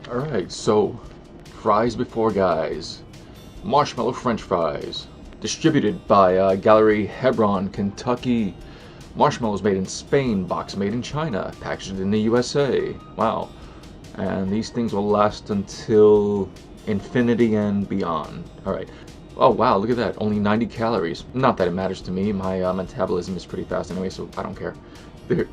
Alright, so fries before guys. Marshmallow French fries. Distributed by Gallery Hebron, Kentucky. Marshmallows made in Spain, box made in China, packaged in the USA. Wow. And these things will last until infinity and beyond. Alright. Oh wow, look at that. Only 90 calories. Not that it matters to me. My metabolism is pretty fast anyway, so I don't care.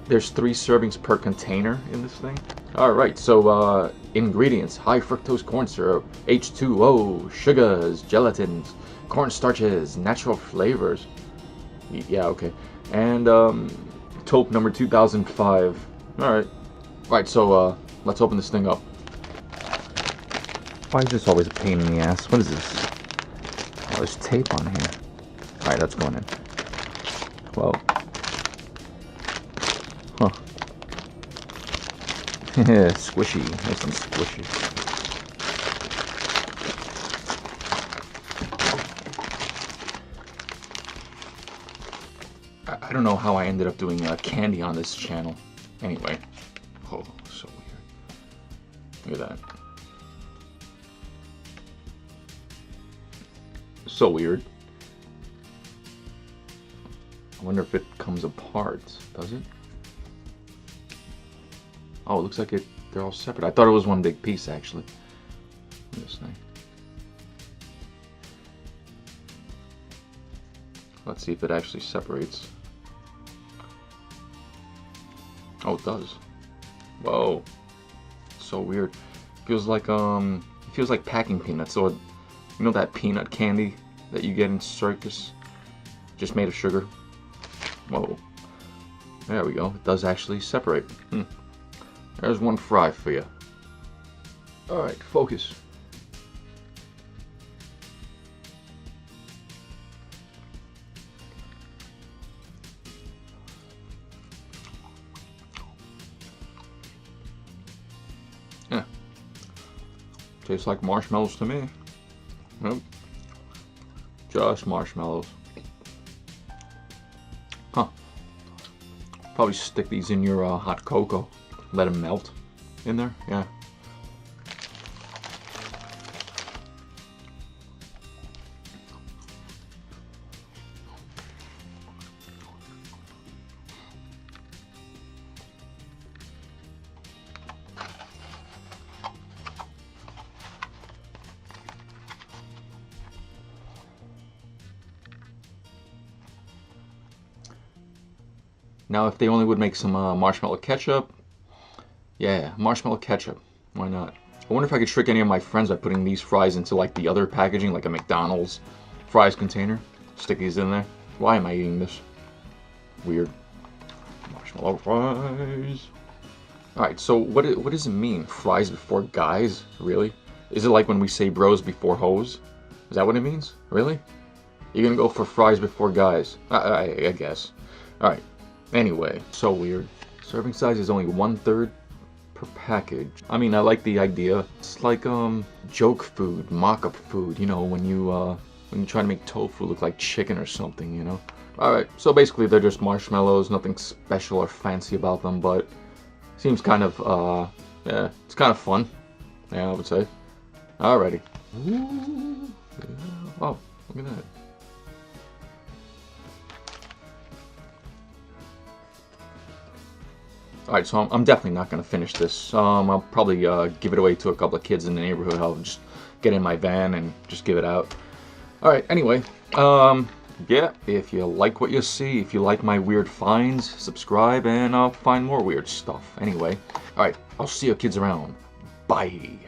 There's 3 servings per container in this thing. Alright, so ingredients: high fructose corn syrup, H2O, sugars, gelatins, cornstarches, natural flavors. Yeah, okay. And taupe number 2005. Alright. Alright, so let's open this thing up. Why is this always a pain in the ass? What is this? Oh, there's tape on here. Alright, that's going in. Whoa. Huh. Squishy. Nice and squishy. I don't know how I ended up doing candy on this channel. Anyway. Oh, so weird. Look at that. So weird. I wonder if it comes apart. Does it? Oh, it looks like they're all separate. I thought it was one big piece, actually. This thing. Let's see if it actually separates. Oh, it does. Whoa. So weird. Feels like packing peanuts. Or, you know that peanut candy that you get in circus? Just made of sugar. Whoa. There we go. It does actually separate. There's one fry for you. Alright, focus. Yeah. Tastes like marshmallows to me. Nope. Just marshmallows. Huh. Probably stick these in your hot cocoa. Let them melt in there. Yeah. Now, if they only would make some marshmallow ketchup, yeah, marshmallow ketchup, why not? I wonder if I could trick any of my friends by putting these fries into like the other packaging, like a McDonald's fries container. Stick these in there. Why am I eating this? Weird. Marshmallow fries. Alright, so what does it mean? Fries before guys? Really? Is it like when we say bros before hoes? Is that what it means? Really? You're gonna go for fries before guys? I guess. Alright. Anyway, so weird. Serving size is only 1/3 per package. I mean, I like the idea. It's like joke food, mock-up food, you know, when you try to make tofu look like chicken or something, you know. Alright, so basically they're just marshmallows, nothing special or fancy about them, but seems kind of yeah, it's kind of fun. Yeah, I would say. Alrighty. Ooh, yeah. Oh, look at that. Alright, so I'm definitely not going to finish this. I'll probably give it away to a couple of kids in the neighborhood. I'll just get in my van and just give it out. Alright, anyway, yeah, if you like what you see, if you like my weird finds, subscribe and I'll find more weird stuff. Anyway, alright, I'll see you kids around. Bye.